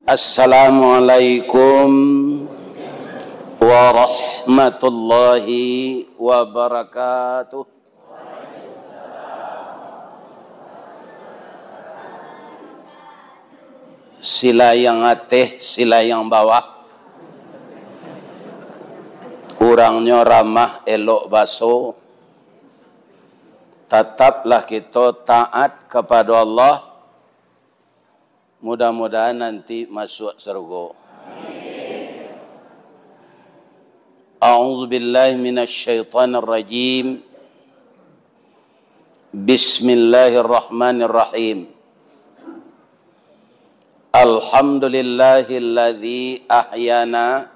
Assalamualaikum warahmatullahi wabarakatuh. Sila yang ateh, sila yang bawah. Kurangnya ramah elok baso. Tetaplah kita taat kepada Allah. Mudah-mudahan nanti masuk surga. A'udzu billahi minasyaitonir rajim. Bismillahirrahmanirrahim. Alhamdulillahilladzi ahyana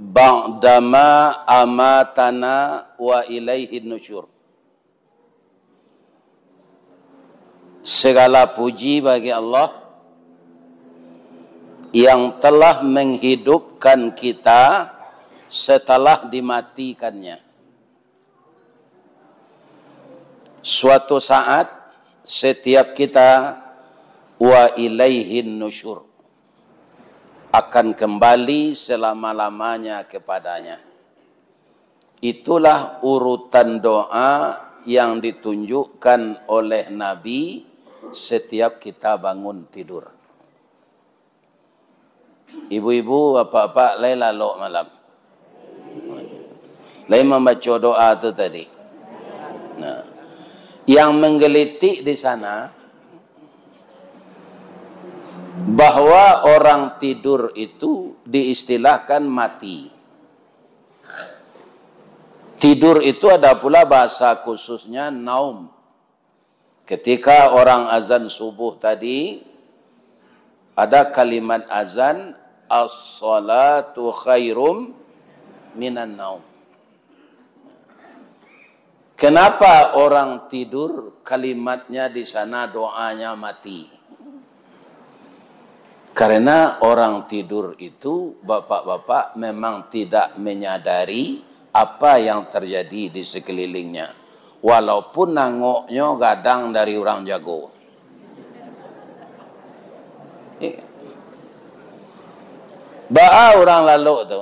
ba'dama amatana wa ilaihin nusyur. Segala puji bagi Allah yang telah menghidupkan kita setelah dimatikannya. Suatu saat setiap kita wa ilaihin nusyur akan kembali selama-lamanya kepadanya. Itulah urutan doa yang ditunjukkan oleh Nabi setiap kita bangun tidur. Ibu-ibu, bapak-bapak, lain lalok malam. Lain membaca doa itu tadi. Nah, yang menggelitik di sana bahwa orang tidur itu diistilahkan mati. Tidur itu ada pula bahasa khususnya naum. Ketika orang azan subuh tadi, ada kalimat azan, as-salatu khairum minan naum. Kenapa orang tidur kalimatnya di sana doanya mati? Karena orang tidur itu, bapak-bapak, memang tidak menyadari apa yang terjadi di sekelilingnya. Walaupun nangoknya gadang dari orang jago. Ba'a orang lalu tu.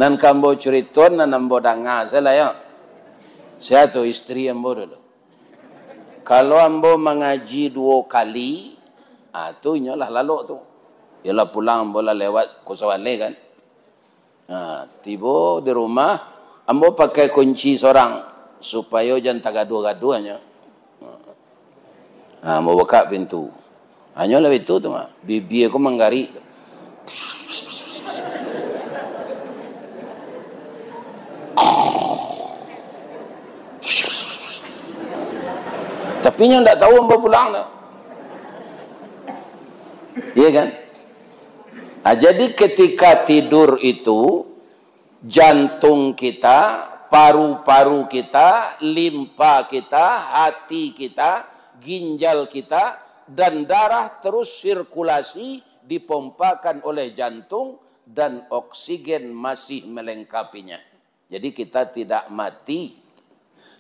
Nan kambo ceriton, nan ambo danga. Saya tu istri ambo dulu. Kalau ambo mengaji 2 kali, tu inyolah lalu tu. Yalah pulang ambo lah lewat Kusawale kan. Tiba di rumah, ambo pakai kunci seorang. Supaya jangan tak gaduh-gaduhnya. Mau buka pintu. Hanya lah itu tu mah. Bibi aku menggari. Tapi yang tak tahu ambo pulang dah. Iya kan? Jadi ketika tidur itu, jantung kita, paru-paru kita, limpa kita, hati kita, ginjal kita, dan darah terus sirkulasi dipompakan oleh jantung dan oksigen masih melengkapinya. Jadi kita tidak mati.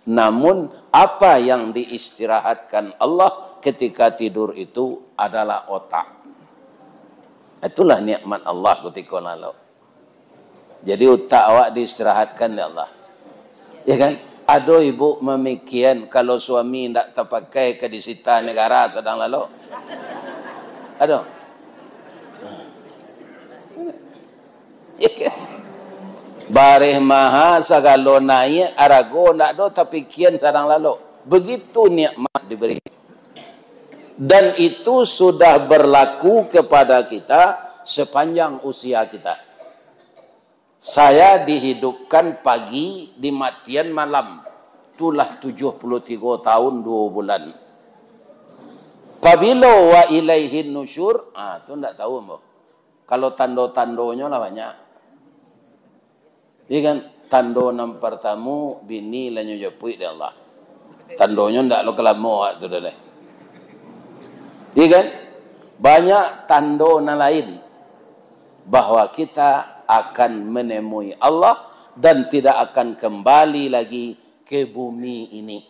Namun apa yang diistirahatkan Allah ketika tidur itu adalah otak. Itulah nikmat Allah ketika lalu. Jadi otak awak diistirahatkan oleh Allah. Ya kan? Ada ibu memikian kalau suami tidak terpakai ke disita negara sedang lalu. Ada. Ya kan? Barih maha sagalo naik arago tidak ada tapi kian sedang lalu. Begitu nikmat diberi. Dan itu sudah berlaku kepada kita sepanjang usia kita. Saya dihidupkan pagi, dimatian malam. Itulah 73 tahun 2 bulan. Qabila wa ilaihin nusyur. Itu tidak tahu mbak. Kalau tanda-tandanya lah banyak. Iya kan? Tando nam pertamu, bini lanyo japuit dari Allah. Tandanya tidak lo kelamo itu dah. Iya kan? Banyak tando na lain. Bahwa kita akan menemui Allah dan tidak akan kembali lagi ke bumi ini.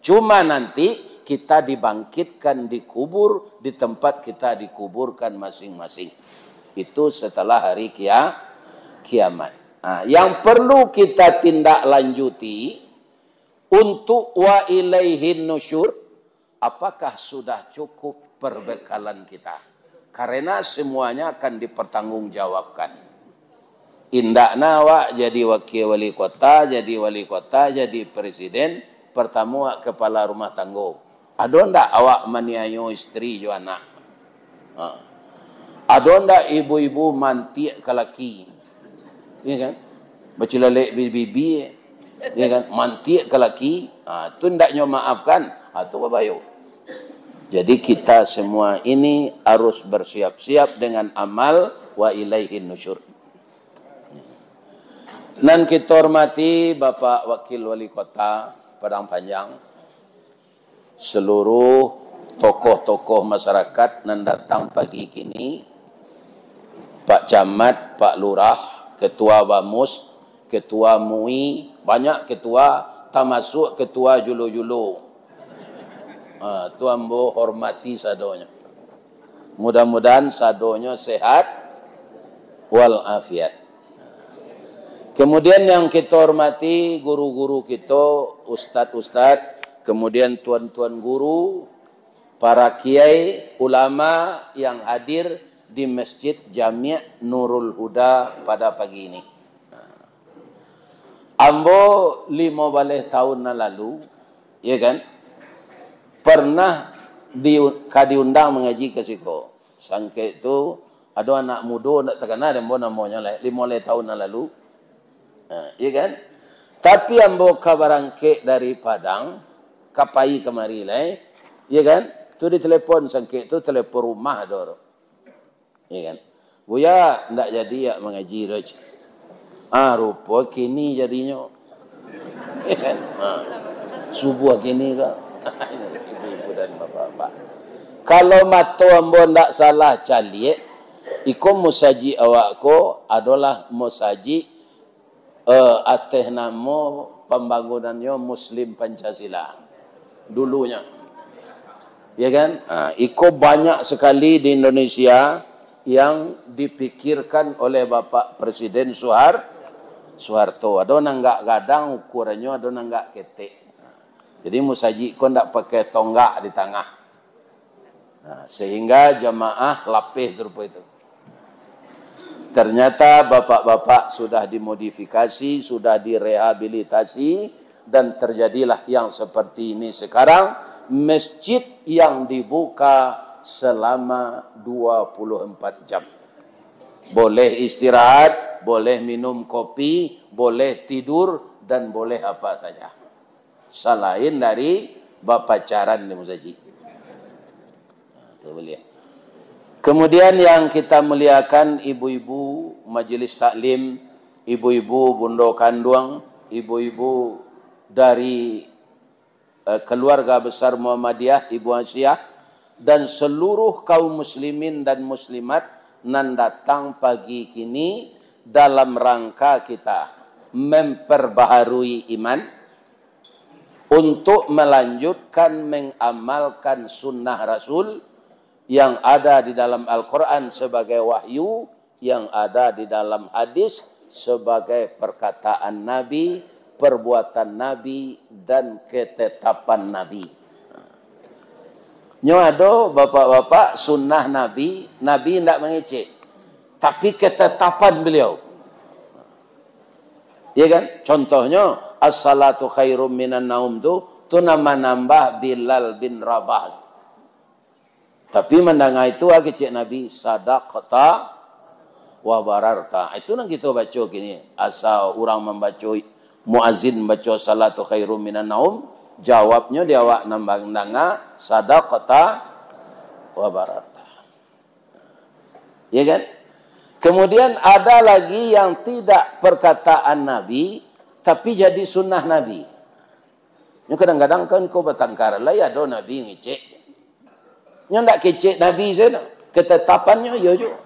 Cuma nanti kita dibangkitkan dikubur di tempat kita dikuburkan masing-masing. Itu setelah hari kiamat. Nah, yang perlu kita tindak lanjuti untuk wa ilaihin nusyur, apakah sudah cukup perbekalan kita? Karena semuanya akan dipertanggungjawabkan. Indakna awak jadi wakil wali kota, jadi presiden, pertama awak kepala rumah tangga. Ada ndak awak maniayo istri jo anak? Ada ndak ibu-ibu mantik ke laki? Ya kan? Bercelalek bibi, ya kan? Mantik ke laki, tu ndaknya maafkan, tu babayo. Jadi kita semua ini harus bersiap-siap dengan amal wa ilaihin nusyur. Dan kita hormati Bapak Wakil Wali Kota Padang Panjang, seluruh tokoh-tokoh masyarakat yang datang pagi kini, Pak Camat, Pak Lurah, Ketua Bamus, Ketua MUI, banyak ketua, termasuk Ketua Julu-Julu. Tuan Bo hormati sadonya. Mudah-mudahan sadonya sehat walafiat. Kemudian yang kita hormati guru-guru kita, ustadz-ustadz, kemudian tuan-tuan guru, para kiai, ulama yang hadir di Masjid Jami' Nurul Huda pada pagi ini. Ambo 15 tahun lalu, ya kan, pernah diundang mengaji ke Siko. Sangke itu ada anak muda, tak terkenal dan namanya 15 tahun lalu. Ya kan? Tapi ambo kabarangke dari Padang, kapai kemari lah, ya kan? Tu ditelepon sangke tu telepon rumah dor. Ya kan? Buya ndak jadi ya mengaji roj. Rupa kini jadinya. Ya kan? Subuh kini ke? Ibu-ibu dan bapak-bapak. Kalau mata ambo ndak salah calik, iko musaji awakko adalah musaji atas nama pembangunannya Muslim Pancasila dulunya, ya kan? Iko banyak sekali di Indonesia yang dipikirkan oleh Bapak Presiden Soeharto. Ada nanggak gadang ukurannya, ada nanggak ketek. Jadi musaji iko ndak pakai tonggak di tengah, sehingga jamaah lapih serupa itu. Ternyata bapak-bapak sudah dimodifikasi, sudah direhabilitasi, dan terjadilah yang seperti ini sekarang. Masjid yang dibuka selama 24 jam. Boleh istirahat, boleh minum kopi, boleh tidur, dan boleh apa saja. Selain dari bapacaran di muzaji. Itu boleh. Kemudian yang kita muliakan ibu-ibu majelis taklim, ibu-ibu bundo kandung, ibu-ibu dari keluarga besar Muhammadiyah, Ibu Asyah, dan seluruh kaum muslimin dan muslimat yang datang pagi kini dalam rangka kita memperbaharui iman untuk melanjutkan mengamalkan sunnah Rasul yang ada di dalam Al-Quran sebagai wahyu, yang ada di dalam hadis sebagai perkataan Nabi, perbuatan Nabi, dan ketetapan Nabi. Nyoado bapak-bapak sunnah Nabi, Nabi tidak mengecek, tapi ketetapan beliau. Ya kan? Contohnya, as-salatu khairum minan naum tu nama nambah Bilal bin Rabah. Tapi mendengar itu kecik Nabi sadaqata wa bararta. Itu yang kita baca gini. Asal orang membaca muazin baca salatu khairum minan naum, jawabnya dia awak nambang dengar sadaqata wa bararta. Ya kan? Kemudian ada lagi yang tidak perkataan Nabi tapi jadi sunnah Nabi. Ini kadang-kadang kan kau bertengkar lah ya do Nabi ngecek. Nya ndak kecek Nabi sana. Ketetapannya ya juga.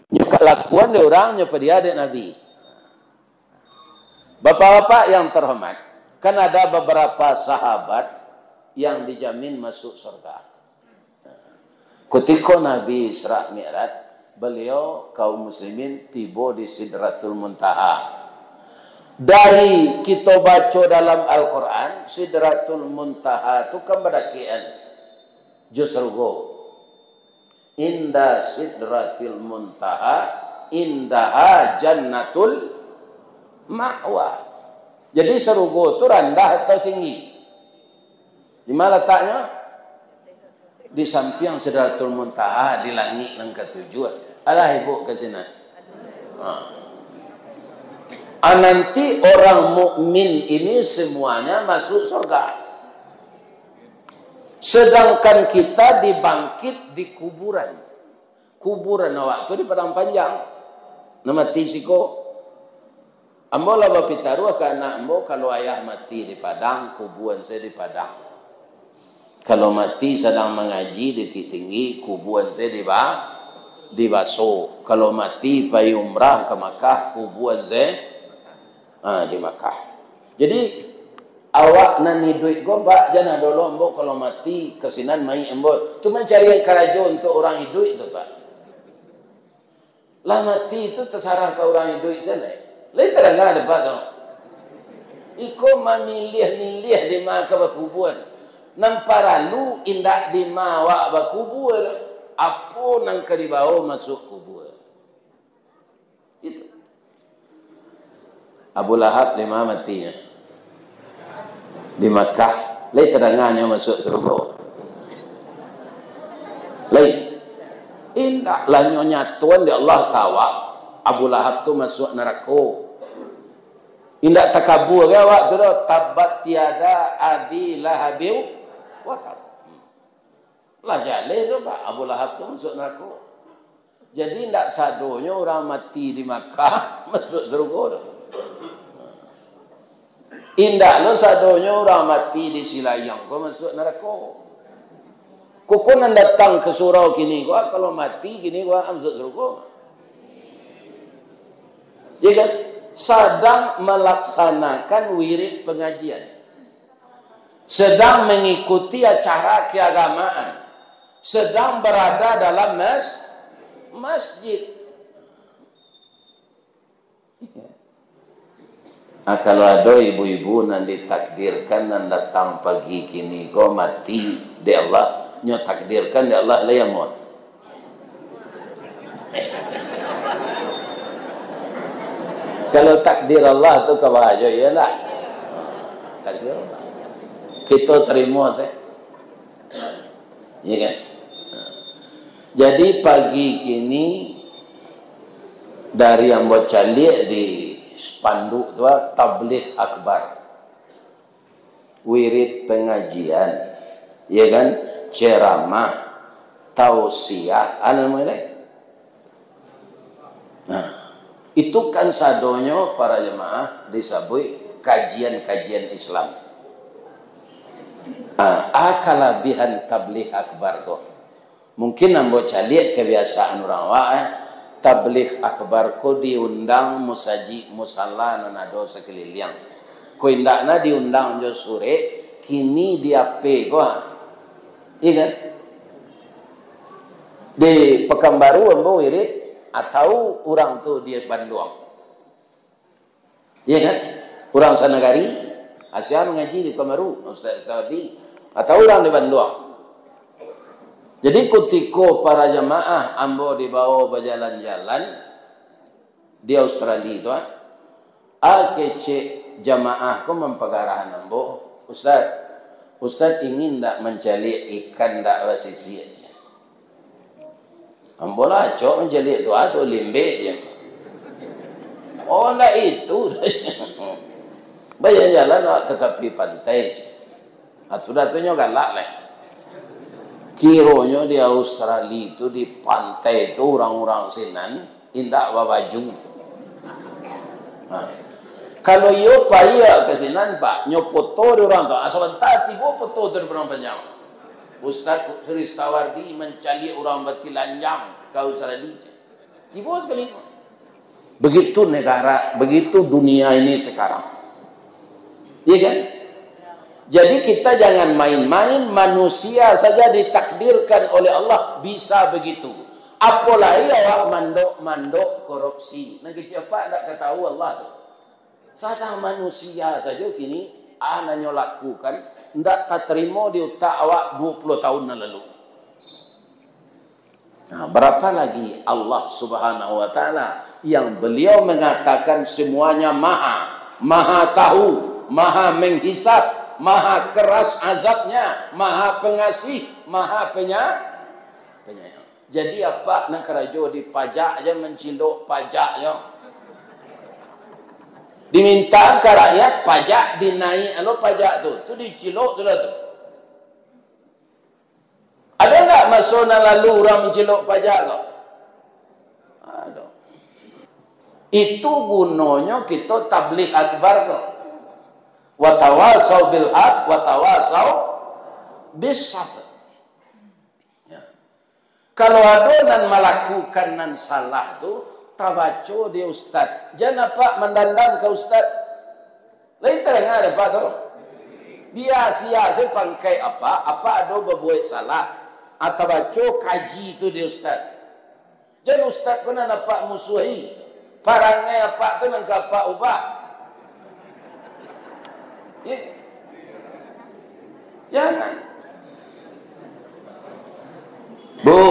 Nya kelakuan dia orangnya pada dia Nabi. Bapak-bapak yang terhormat, kan ada beberapa sahabat yang dijamin masuk surga. Ketika Nabi Isra Mi'raj, beliau kaum muslimin tiba di Sidratul Muntaha. Dari kita baca dalam Al-Quran, Sidratul Muntaha itu kan berdakian jusrugo. Inda Sidratul Muntaha, indaha jannatul ma'wa. Jadi serugo itu rendah atau tinggi? Di mana letaknya? Di samping Sidratul Muntaha, di langit yang ketujuh. Alah ibu ke sini. Nanti orang mukmin ini semuanya masuk surga. Sedangkan kita dibangkit di kuburan. Kuburan awak tu di padang panjang. Nama tisiko. Ambo lah bapitaru ke anak ambo, kalau ayah mati di padang, kuburan saya di padang. Kalau mati sedang mengaji di tinggi, kuburan saya di Baso. Kalau mati pergi umrah ke Makkah, kuburan saya di Makkah. Jadi awak nani duit gobak jangan dulu ambo kalau mati kesinan mai ambo. Tu mencari kerajo untuk orang hidup itu pak. Lah mati itu terserah ke orang hidup sana. Lain terang ada pak tu. Iko memilih di mana ke kuburan. Nampara lu indak di mawa bakubur apa nang keribawa masuk kubur itu. Abu Lahab di mana matinya? Di Makkah. Lai terangannya masuk surga. Lai indak lah nyonya tuan di Allah kawak Abu Lahab tu masuk neraka. Indak takabur ke awak tu tabat tiada adi lahabiu watab. Lah jaleh tu pak Abu Lahab tu masuk neraka. Jadi tidak sadonya orang mati di Makkah masuk surga tu. Indak lo sadonya orang mati di Silayang kau masuk neraka. Kau nak datang ke surau kini kau kalau mati kini kau masuk surga. Ya kan? Sedang melaksanakan wirid pengajian. Sedang mengikuti acara keagamaan, sedang berada dalam masjid. Kalau ada ibu-ibu yang ditakdirkan dan datang pagi kini kau mati di Allah, nyo takdirkan di Allah layamut. Kalau takdir Allah tu kawajo ya lah. Takdir Allah. Kita terima saya. Ya kan? Jadi pagi kini dari yang baca lihat di spanduk tu tabligh akbar. Wirid pengajian. Ya kan? Ceramah, tausiah, ana mulai. Nah, itu kan sadonyo para jemaah disebut kajian-kajian Islam. Akalabihan tabligh akbar tu. Mungkin ambo lihat kebiasaan orang awak tabligh akbar ko diundang musaji musalla nanado sekeliling. Ko indakna diundang jo sore kini dia pe ko. Iya kan? Di Pekanbaru ambo wirid atau orang tu di Bandung. Iya kan? Orang sanagari Asia mengaji di Pekanbaru, Ustaz Tawadi, atau orang di Bandung. Jadi ketika para jemaah ambo dibawa berjalan-jalan di Australia itu, kece jemaah ko mempagarahan ambo, Ustaz ingin tak mencari ikan tak wasisi aja. Ambo lah cok mencari itu atau limbe je. Oh nak itu. Bayar jalan ke tepi pantai je. Atu-atunya galak lah. Kironya di Australia itu di pantai itu orang-orang sinan indak babaju. Kalau yo paya ke sinan pak nyopoto di orang tu sebentar tiba foto dari orang panjang. Ustaz Sri Tawardi mencari orang batilanjang ke Australia. Tiba sekali. Begitu negara, begitu dunia ini sekarang. Iya kan? Jadi kita jangan main-main, manusia saja ditakdirkan oleh Allah bisa begitu. Apalagi awak mandok korupsi. Nah siapa tak ketahui Allah tu. Sadang manusia saja kini anaknya lakukan, ndak terima di utak awak 20 tahun lalu. Nah, berapa lagi Allah Subhanahu wa taala yang beliau mengatakan semuanya maha tahu, maha menghisap, maha keras azabnya, maha pengasih, maha penyayang. Jadi apa nak kerajo dipajak aja mencilok pajaknya. Diminta ke rakyat pajak dinaik pajak tu dicilok tu dah tu. Ada enggak masa lalu orang mencilok pajak kau? Ada. Itu gunanya kita tabligh akbar kau. Wa tawasau bil haq wa tawasau bis sabr. Ya. Kalau ada nan melakukan nan salah tu, tabaco dia ustaz. Jangan apa mendandang ke ustaz. Lain terengah ada apa tu? Biasa saya pangkai apa ada berbuat salah. Atau baca kaji tu dia ustaz. Jangan ustaz pun nak nampak musuhi. Parangai apa tu nak apa ubah. Ya. Jangan. Bu,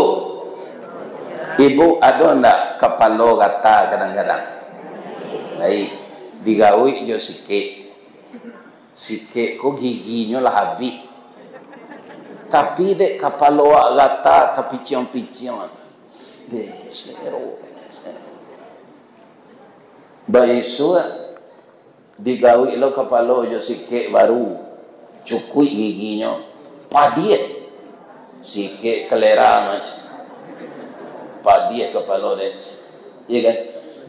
ibu ada ndak kepala kata kadang-kadang? Baik, digawi jo sikit. Sikit kok giginya lah habis. Tapi dek kepala awak gata tapi cium-cium. Seru. Baisu digawi lo kepala jo sikit baru cukui giginya. Padiet sikit kelera macam. Padiet kepala dek. Iya kan?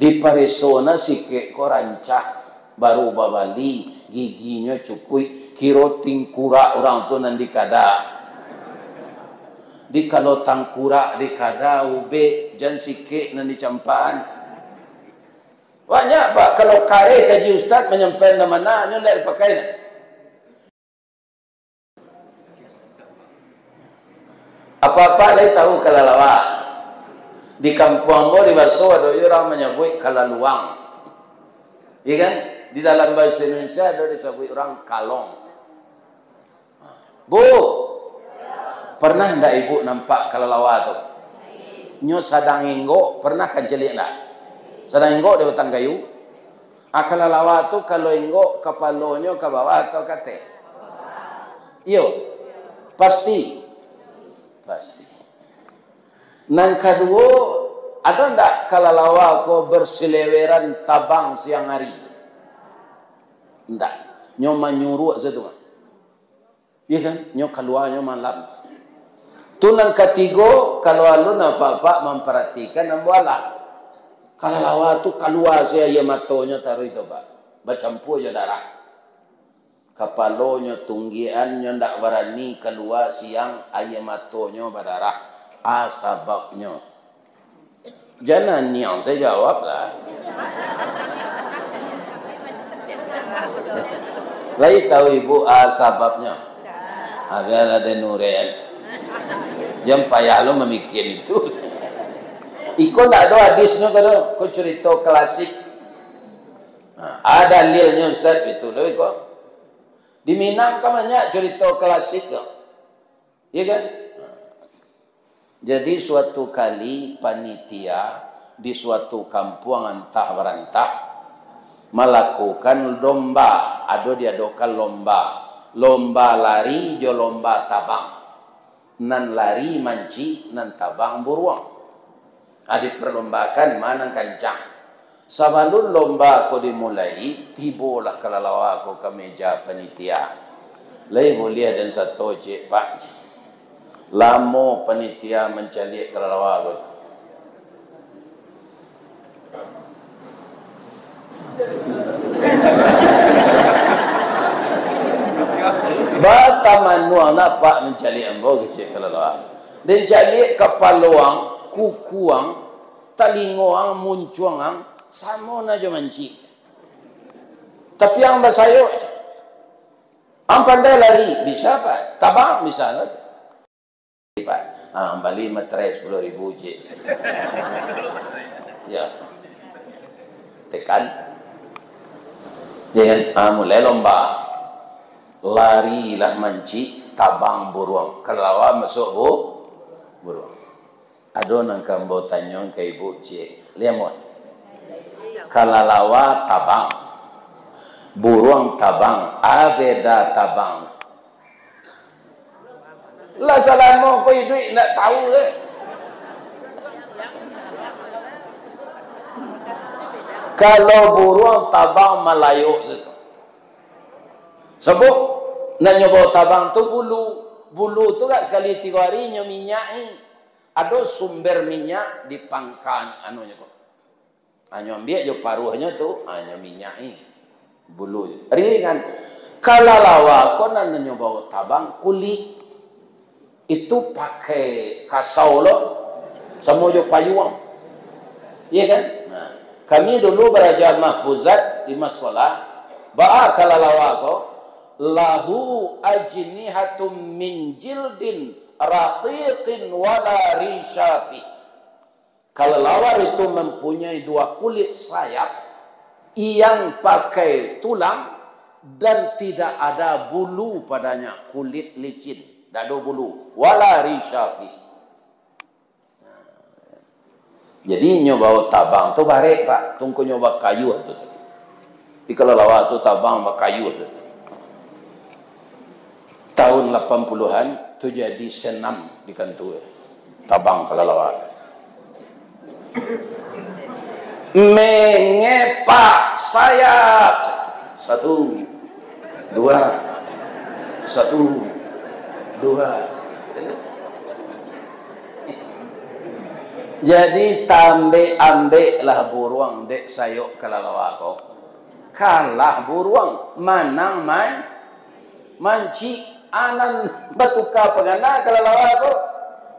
Di paresona sikit ko rancak baru babali giginya cukui kiro tingkura orang tu nan dikada. Di kalau tangkura di kada ube jan sikit nan dicampaan. Banyak pak kalau kare kaji ustaz menyampaikan nama nanya ndak dipakai nak. Apa-apa dia tahu kalalawa. Di kampung mo di Baso ada orang menyebut kalaluang. Iya kan? Di dalam bahasa Indonesia ada disebut orang kalong. Bu, pernah ndak ibu nampak kalalawa tu? Nyo sadang enggo, pernah kan jelik ndak? Sadang enggo di batang kayu. Kalalawa tu kalau enggo kepalanya ke bawah atau ke atas? Iyo. Pasti. Nang kedua, ada ndak kalalawa ko berseleweran tabang siang hari? Ndak. Nyo manyuruh satu kan? Iya kan? Nyo keluarnya malam. Tunan ketiga, kalau alun apa-apa memperhatikan nambualah. Kalau lawa tu keluar saya ya matonya taruh itu pak. Bercampur je darah. Kepalanya tunggiannya ndak berani keluar siang ayam matonya berdarah. Sebabnya. Jangan yang saya jawab lah. Lagi tahu ibu sebabnya. Agar ada nurian. Jangan payah lo memikir itu. Iko tak ada hadisnya kalau kau cerita klasik. Ada dalilnya ustaz itu loh iko. Di Minang kan banyak cerita klasik kok. Iya kan? Jadi suatu kali panitia di suatu kampung antah berantah melakukan lomba. Ada diadakan lomba. Lomba lari jo lomba tabang. Nan lari manci, nan tabang buruang. Diperlombakan mana kencang. Sebelum lomba ko dimulai, tibolah kalalawa ko ke meja panitia. Lai boleh dan satu cik pak. Lama panitia mencalik kalalawa ko. Bata manuang na pak mencalik ambo kecil kalalawa. Dan calik kepaluang, kukuang, talingoang, muncuang, sama na jo manci. Tapi yang basayo aja. Ang pandai lari, bisa Pak. Tabang misalnya. Pak, bali materai 10.000 je. Ya. Tekan. Ya kan? Mulai lomba. Larilah manci, tabang buruang. Kalau masuk buruang. Ado nang kambo tanyong ke ibu cik. Lihat mo. Kalalawa tabang. Buruang tabang. Abeda tabang. Lah salah mo ko duit nak tahu ke. Kalau buruang tabang Melayu itu. Sebab nak nyoba tabang tu bulu tu kat sekali 3 hari nyo minyai. Ada sumber minyak di pangkan anunya kok. Hanya ambil je paruhnya tu, hanya minyai bulu. Hari kan kalau lawa kau nak nyoba tabang kulit itu pakai kasau lo, sama je payuang. Iya kan? Nah, kami dulu belajar mahfuzat di sekolah. Ba'a kalau lawa kau lahu ajnihatum min jildin raqiqin wala rishafi. Kalau lawar itu mempunyai 2 kulit sayap yang pakai tulang dan tidak ada bulu padanya, kulit licin, tidak ada bulu, wala rishafi. Jadi nyoba tabang tu barek Pak, tunggu nyoba kayu tu. Tapi kalau lawar tu tabang kayu tu. Tahun 80-an tu jadi senam di kantor tabang kelelawar. Mengepak sayap 1 2 1 2. Jadi ambil lah buruang dek sayuk kelelawar ko. Kalah buruang manang manci anan batuka pegana kelelawar ko.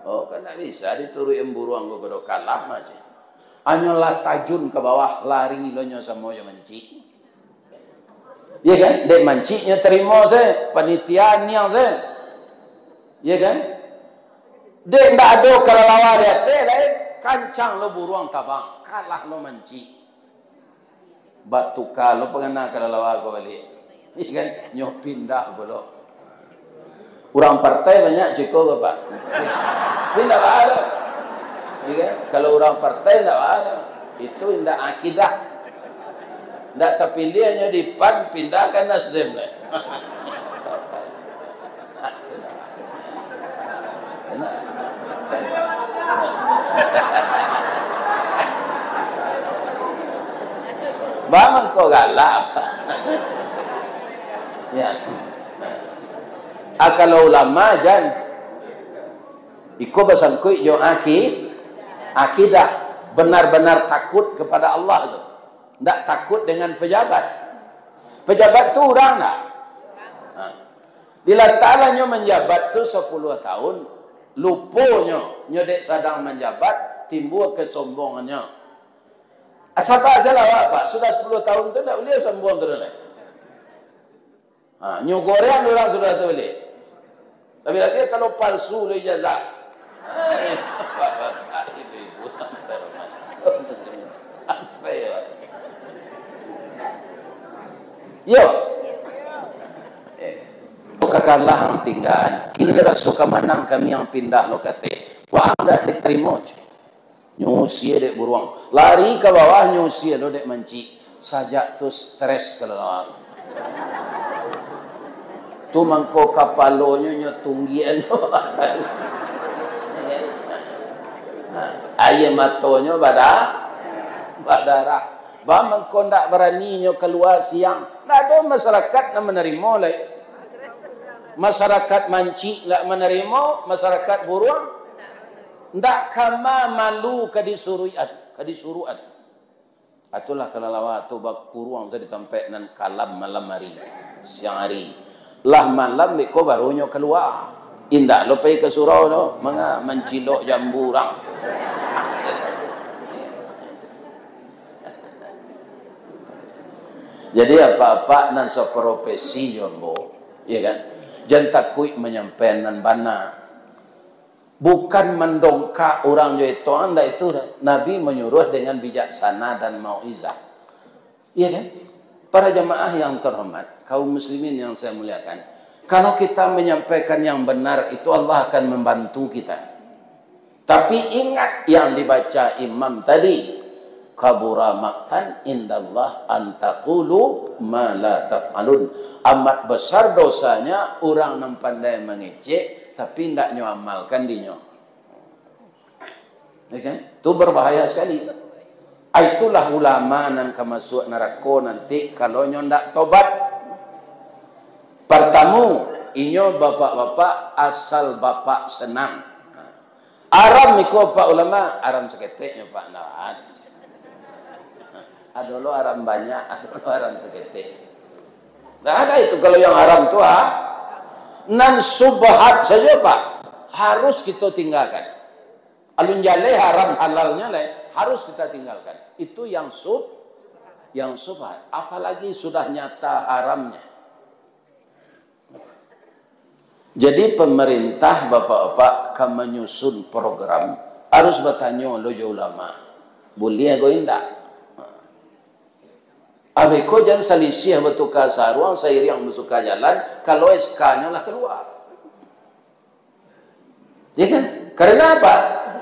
Oh kan tak bisa diturui buruang ko kedo kalah macam. Anyolah tajun ke bawah lari lo nyo sama yang manci. Ya kan? Dek mancinya terima saya, panitian yang saya. Ya kan? Dek ndak ada kelelawar ya teh kancang lo buruang tabang, kalah lo manci. Batuka lo pegana kelelawar ko balik. Ya kan? Nyo pindah bolo. Orang partai banyak cukup Pak. Tidak ada. Ya, kalau orang partai tidak ada. Itu tidak akidah. Tidak terpilih hanya di PAN, pindahkan Nasdem. Bang kau galak. Ya. Kalau ulama jan iko basangkui yo akidah benar-benar takut kepada Allah tu. Ndak takut dengan pejabat. Pejabat tu orang tak? Bila ta'ala nyo menjabat tu 10 tahun, luponyo nyo dek sedang menjabat, timbul kesombongannya. Asapa salah Pak, sudah 10 tahun tu ndak boleh sombong terus. Nyo goreng orang sudah tu boleh. Tapi lagi kalau palsu le ijazah. Ibu-ibu saya. Yo. Katakanlah yang tinggal. Ini kira suka menang kami yang pindah lo kate. Wah, anda diterima. Nyusia dek buruang. Lari ke bawah nyusia lo dek manci. Sajak tu stres kelelawar. Tu mangko kapalonya nyo tunggian lo. Ayam matonya badarah. Ba mangko ndak berani nyo keluar siang. Ndak ada masyarakat nak menerima lai. Masyarakat manci ndak menerima, masyarakat buruang ndak kama malu kadisuruan. Itulah kelelawar tu bak kuruang saya ditampak nan kalam malam hari, siang hari. Lah malam beko barunya keluar. Indak lo pergi ke surau no, mencilok jamburang. Jadi apa-apa nan so profesi jombo. Ya kan? Jangan takut menyampaikan bana. Bukan mendongkak orang itu anda itu. Nabi menyuruh dengan bijaksana dan mauizah. Iya kan? Para jamaah yang terhormat, kaum muslimin yang saya muliakan, kalau kita menyampaikan yang benar itu Allah akan membantu kita. Tapi ingat yang dibaca imam tadi, kabura maqtan indallah an taqulu ma la taf'alun. Amat besar dosanya orang yang pandai mengecek tapi tidak nyamalkan dinyo. Ya kan? Itu berbahaya sekali. Itulah ulama nan masuk neraka nanti kalau nyo ndak tobat. Pertama, inyo bapak-bapak asal bapak senang. Aram iko pak ulama, aram seketiknya pak naran. Ada lo aram banyak, ada lo aram seketik. Nah ada itu kalau yang haram tu nan subhat saja pak, harus kita tinggalkan. Alun jale haram halalnya le, harus kita tinggalkan. Itu yang subhat. Apalagi sudah nyata haramnya. Jadi pemerintah bapak-bapak akan menyusun program, harus bertanya lo ulama. Boleh go indak? Abeko jangan selisih bertukar saruang sairi yang bersuka jalan kalau SK-nya lah keluar. Ya kan? Karena apa?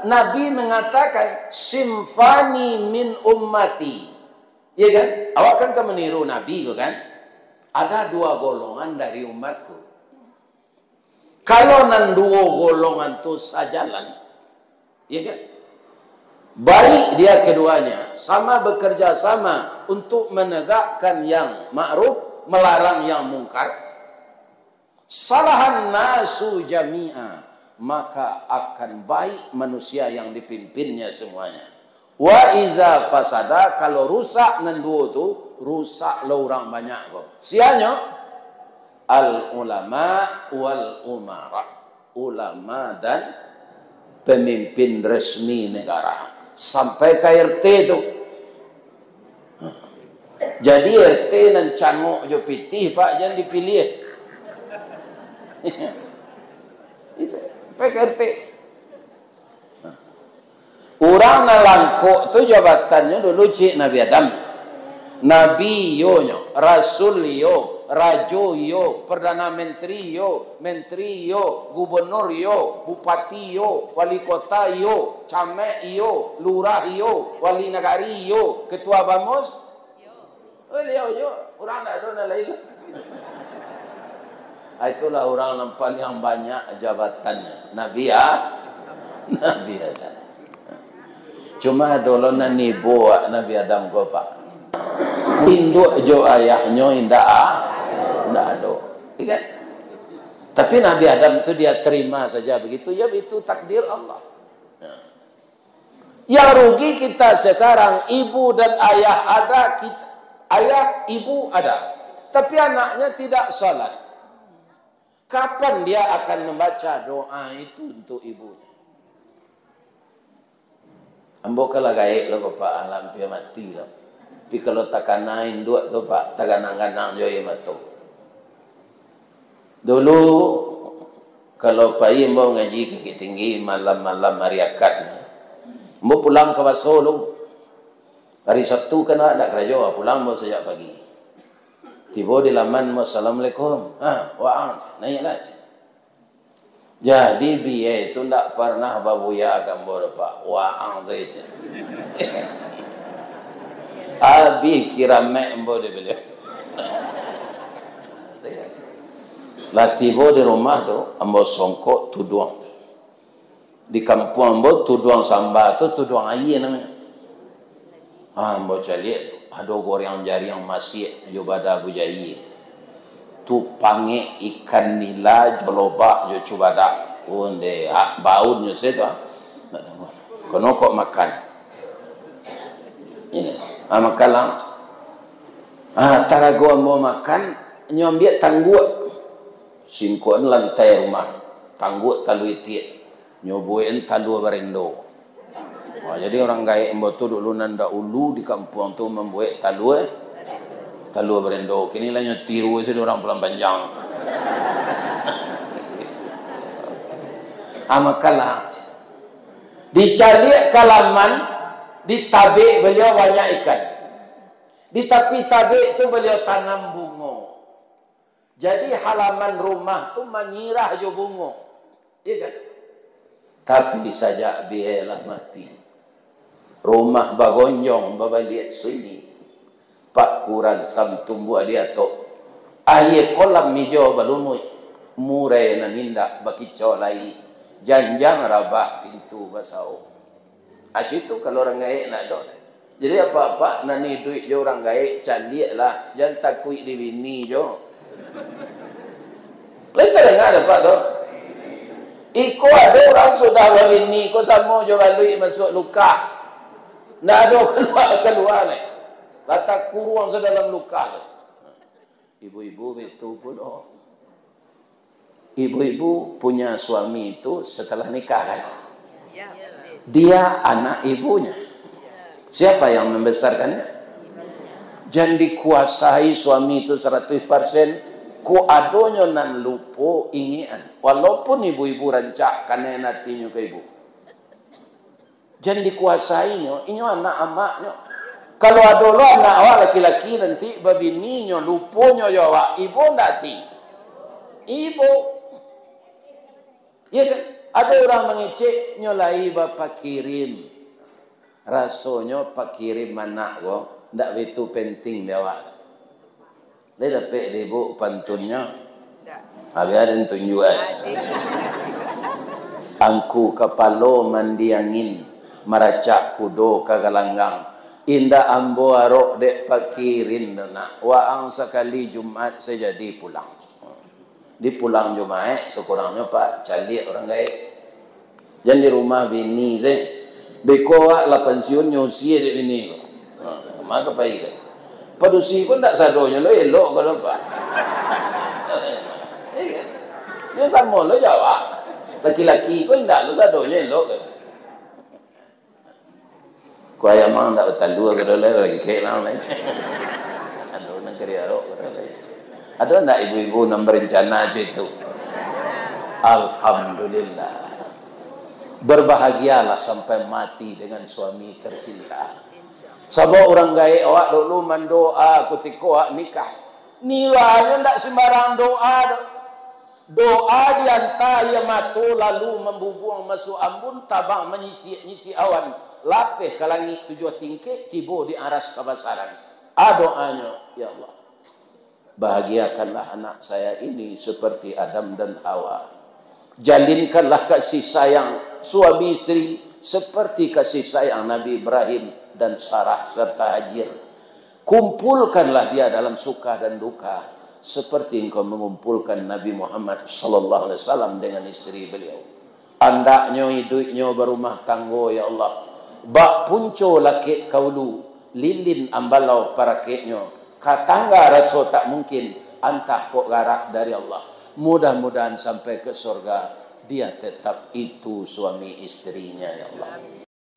Nabi mengatakan simfani min ummati. Ya kan? Awak kan meniru Nabi kan? Ada dua golongan dari umatku. Kalau nan dua golongan itu sajalan, ya kan? Baik dia keduanya, sama bekerja sama untuk menegakkan yang ma'ruf, melarang yang mungkar. Salahan nasu jami'a. Maka akan baik manusia yang dipimpinnya semuanya. Wa iza fasada, kalau rusak nanduo tu rusak lo orang banyak kok. Sianya al ulama wal umara, ulama dan pemimpin resmi negara sampai ke RT tu. Jadi RT nan cangok jo pitih pak jangan dipilih. Itu PKRT. Orang nalangkok tu jabatannya dulu cik Nabi Adam. Nabi yo, Rasul yo, Rajo yo, Perdana Menteri yo, Gubernur yo, Bupati yo, Wali Kota yo, Camek yo, Lurah yo, Wali Negari yo, Ketua Bamus yo, orang ada lain. Itulah orang nampak yang banyak jabatannya. Nabi Nabi aja. Cuma dulu nani buat Nabi Adam ko pak. Induk jo ayahnya indah ada. Ingat? Tapi Nabi Adam itu dia terima saja begitu. Ya itu takdir Allah. Yang rugi kita sekarang ibu dan ayah ada, ayah ibu ada, tapi anaknya tidak salat. Kapan dia akan membaca doa itu untuk ibunya? Ambo kalau gaib lo pak alam dia mati lah. Tapi kalau takanain dua tu pak takanang-kanang jo matu. Dulu kalau pai ambo ngaji ke tinggi malam-malam hari akad. Ambo pulang ke Solo. Hari Sabtu kena ada kerja pulang ambo sejak pagi. Tiba di laman Assalamualaikum. Wa'ang. Naiklah. Jadi biaya itu tidak pernah babuya gambar pak. Wa'ang saja. Abi kira mek embo dia beli. Lah tiba di rumah tu, ambo songkok tuduang. Di kampung ambo tuduang samba tu tuduang air namanya. Ambo cari. Ada goreng jari yang masih jubada bujai. Tu pange ikan nila jolobak jo cubada. Onde baunnya seto. Kono kok makan. Ini. Makan lang. Tarago mau makan nyombiak tangguak. Singkuan lantai rumah. Tangguak talu iti. Nyoboin talu barendo. Jadi orang gaya emboto dulu nanda ulu di kampung tu membuat talu berendo. Kini lah nyotiru sih orang pulang panjang. Amakalah. Dicari kalaman, ditabik beliau banyak ikan. Di tepi tabik itu beliau tanam bunga. Jadi halaman rumah tu menyirah jo bunga. Iya kan? Tapi saja biarlah mati. Rumah bagonjong babaliat sini. Pak kurang sam tumbuh dia tu. Aye kolam mijo balumui. Murai na nindak baki colai. Janjang rabak pintu basau. Aci tu kalau orang gaik nak dong. Jadi apa-apa nani duit je orang gaik caliak lah. Jangan takut di bini jo. Lepas dengar ada pak tu. Iko ada orang sudah bini, ko sama jo balui masuk luka. Ndak ada keluar ni. Letak kurung sedalam luka tu. Ibu-ibu itu pun ibu-ibu punya suami itu setelah nikah kan. Dia anak ibunya. Siapa yang membesarkannya? Jangan dikuasai suami itu 100%. Ku adonyo nan lupo ingian. Walaupun ibu-ibu rancak karena nantinya ke ibu. Jangan dikuasainya. Inyo anak amaknya. Kalau adolo anak awak laki-laki nanti babininyo luponyo jawa. Ibu nanti. Ibu. Ya kan? Ada orang mengecek nyolai bapak kirim. Rasanya pak kirim anak ko ndak begitu penting dia awak. Dia dapat ibu pantunnya. Habis ada tunjuan. Angku kepalo mandi angin, maracak kudo kagalanggang. Indah ambo arok dek pak kirim nak. Waang sekali Jumat saya jadi pulang. Di pulang Jumat sekurangnya pak calik orang gaib. Jangan di rumah bini saya. Beko lah pensiun nyosi di bini. Maka apa ini? Padusi pun tak sadonya lo elok kalau pak. Dia sama lo jawab. Laki-laki pun tak lo sadonya elok kan. Kau ayam mang tak betul dua kalau lagi kek lang lain. Aduh nak kerja rok kalau lain. Ada tak ibu-ibu yang berencana aja itu? Alhamdulillah. Berbahagialah sampai mati dengan suami tercinta. Sebab orang gaya awak dulu mendoa ketika awak nikah. Nilainya tidak sembarang doa. Doa diantar yang matu lalu membubuang masuk ambun tabang menyisi awan. Lapih ke langit tujuh tingkit tiba di aras kebesaran. Doanya, ya Allah. Bahagiakanlah anak saya ini seperti Adam dan Hawa. Jalinkanlah kasih sayang suami istri seperti kasih sayang Nabi Ibrahim dan Sarah serta Hajar. Kumpulkanlah dia dalam suka dan duka seperti engkau mengumpulkan Nabi Muhammad sallallahu alaihi wasallam dengan istri beliau. Andaknya hidupnya berumah tangga ya Allah. Bak punco laki kaulu lilin ambalau para keknya. Katangga raso tak mungkin antah kok garak dari Allah. Mudah-mudahan sampai ke surga dia tetap itu suami istrinya ya Allah.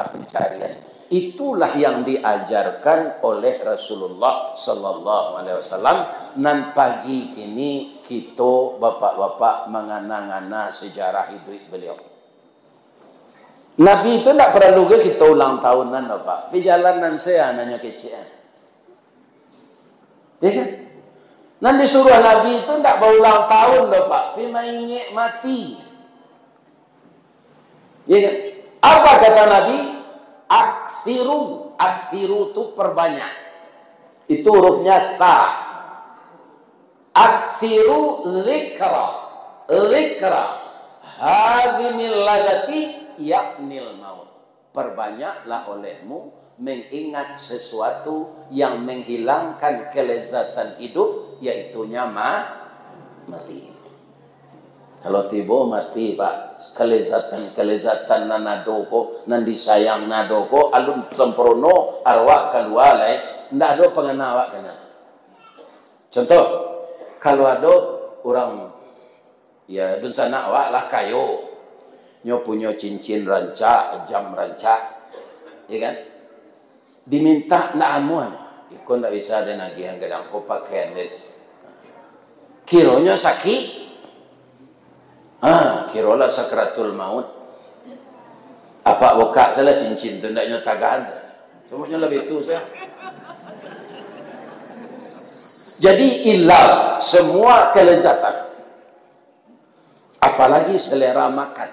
Pencarian itulah yang diajarkan oleh Rasulullah sallallahu alaihi wasallam. Nan pagi kini kita bapak-bapak mengana-ngana sejarah hidup beliau. Nabi itu tidak perlu kita ulang tahunan Bapak. Perjalanan saya nanya kecian. Ya kan? Nanti disuruh Nabi itu tidak berulang tahun Bapak. Tapi ingat mati. Ya kan? Apa kata Nabi? Aksiru. Aksiru itu perbanyak. Itu hurufnya ta. Aksiru zikra. Zikra. Hadhimil ladati yaknil maut. Perbanyaklah olehmu mengingat sesuatu yang menghilangkan kelezatan hidup, yaitunya mati. Kalau tiba mati pak, kelezatan nanadoko, nandi sayang nadoko, alun sempurno arwah keluar ndak ada pengenawak kena. Contoh, kalau ada orang ya dun sana awak lah kayo, nyo punya cincin rancak, jam rancak, ya kan? Diminta nak amuan, ikut tak bisa ada lagi yang kadang kau pakai net. Kironya sakit, Kirolah sakratul maut. Apa buka salah cincin tu ndaknya tagaan. Semuanya lebih itu saya. Jadi hilang semua kelezatan. Apalagi selera makan.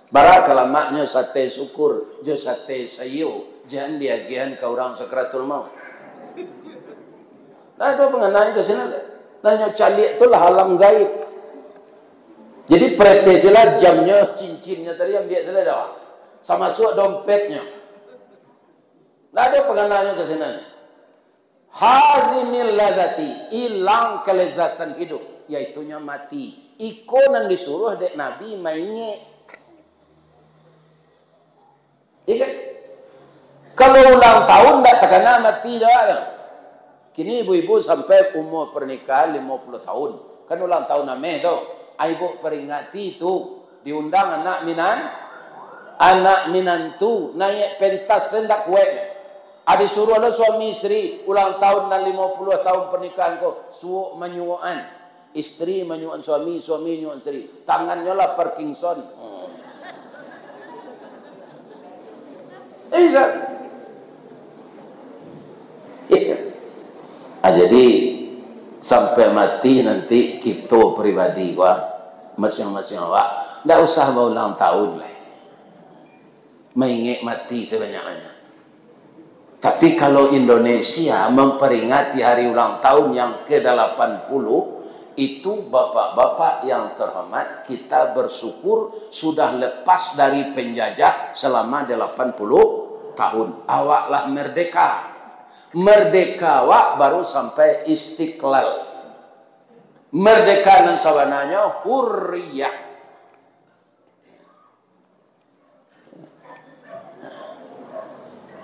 Bara kalau maknya sate syukur, jo sate sayo, jangan diagihan ke orang sakratul maut. Nah, itu pengenaan ke sini. Nanya calik itulah alam gaib. Jadi pretesilah jamnya, cincinnya tadi yang biasa dah. Sama suat dompetnya. Nah, ada pengenaannya ke sini. Hazimil lazati, hilang kelezatan hidup, yaitunya mati. Ikonan disuruh dek Nabi mainnya. Iya. Kalau ulang tahun tak terkena mati dah. Kini ibu-ibu sampai umur pernikahan 50 tahun. Kan ulang tahun namanya tu. Ibu peringati tu. Diundang anak minantu. Naik pentas sendak kuek. Ada suruh ada suami istri. Ulang tahun dan 50 tahun pernikahan ko. Suuk menyuuan. Istri menyuuan suami. Suami menyuuan istri. Tangannya lah Parkinson. Iya. Jadi sampai mati nanti kita pribadi masing-masing awak tidak usah mau ulang tahun lah, mengingat mati sebanyak-banyak. Tapi kalau Indonesia memperingati hari ulang tahun yang ke-80, itu bapak-bapak yang terhormat, kita bersyukur sudah lepas dari penjajah selama 80 tahun. Awaklah merdeka. Merdeka wak baru sampai istiqlal. Merdeka dan sabananya hurriyah.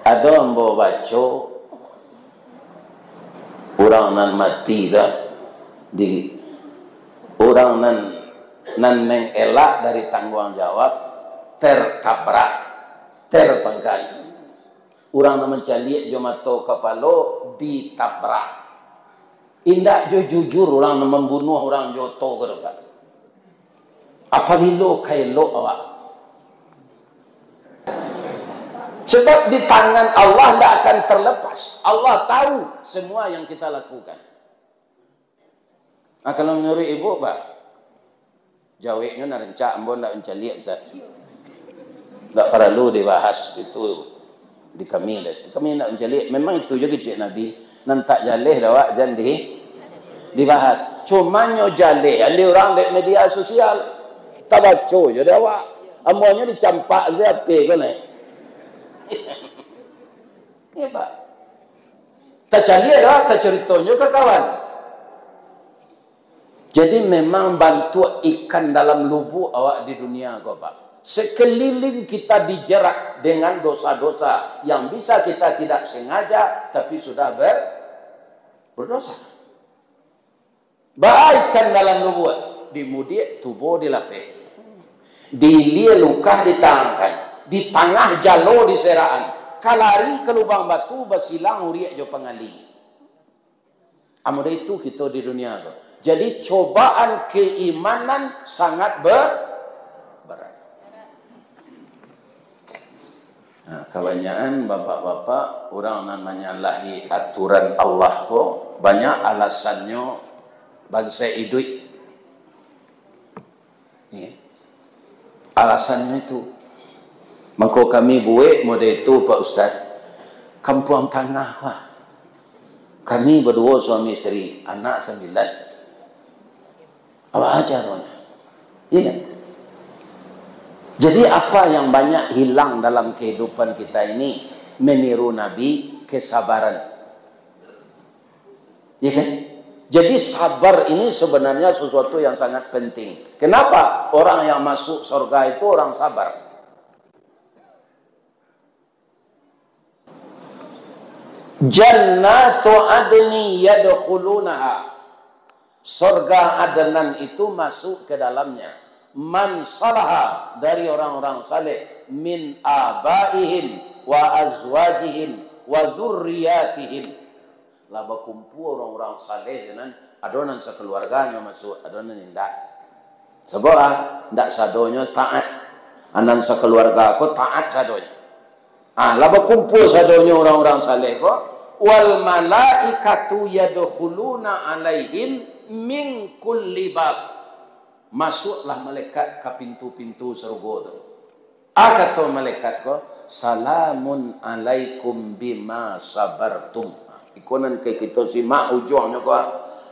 Ada yang baca orang nan mati dah di orang nan mengelak dari tanggung jawab, tertabrak, terpenggal. Orang yang mencaliak jomato kepala ditabrak. Indak jo jujur orang yang membunuh orang joto ke depan. Apabila kailok awak. Sebab di tangan Allah tidak akan terlepas. Allah tahu semua yang kita lakukan. Kalau menurut ibu, Pak, jawabnya narencak ambon tidak mencaliak. Tak perlu dibahas itu. Di kami tidak mencalik. Memang itu juga cik Nabi nantak jalih lawak jangan dibahas. Cuma nyo jalih ada orang di media sosial tak baca je dah awak. Amonya dicampak zape kan ya Pak. Tak jalih dah tak ceritanya ke kawan. Jadi memang bantu ikan dalam lubuk awak di dunia kau Pak. Sekeliling kita dijerat dengan dosa-dosa yang bisa kita tidak sengaja tapi sudah berdosa. Baikkan dalam lubuk, dimudik tubuh dilapih, dilia luka ditangkan, di tengah jalo diseraan, kalari ke lubang batu basilang uriak jo pengali. Amuda itu kita di dunia tu. Jadi cobaan keimanan sangat berat. Nah, kebanyakan bapak-bapak orang namanya lahi aturan Allah kok banyak alasannya bangsa hidup. Ya. Alasannya itu. Maka kami buat model itu Pak Ustaz. Kampung Tengah Pak. Kami berdua suami istri, anak 9. Apa ajarnya? Iya. Jadi apa yang banyak hilang dalam kehidupan kita ini? Meniru Nabi, kesabaran. Ya kan? Jadi sabar ini sebenarnya sesuatu yang sangat penting. Kenapa orang yang masuk surga itu orang sabar? Jannatu adni yadkhulunaha. Surga adnan itu masuk ke dalamnya. Man salaha dari orang-orang saleh min abaihim wa azwajihim wa dzurriyyatihim. Laba kumpul orang-orang saleh dengan adonan sekeluarganya masuk, adonan indah. Sebab ndak sadonya taat. Anan sekeluarga aku taat sadonya. Laba kumpul sadonya orang-orang saleh ko, wal malaikatu yadkhuluna alaihim min kulli bab. Masuklah malaikat ke pintu-pintu surga tu. Kata malaikat ko, salamun alaikum bima sabartum. Ikonan ke kita simak ujungnya ko,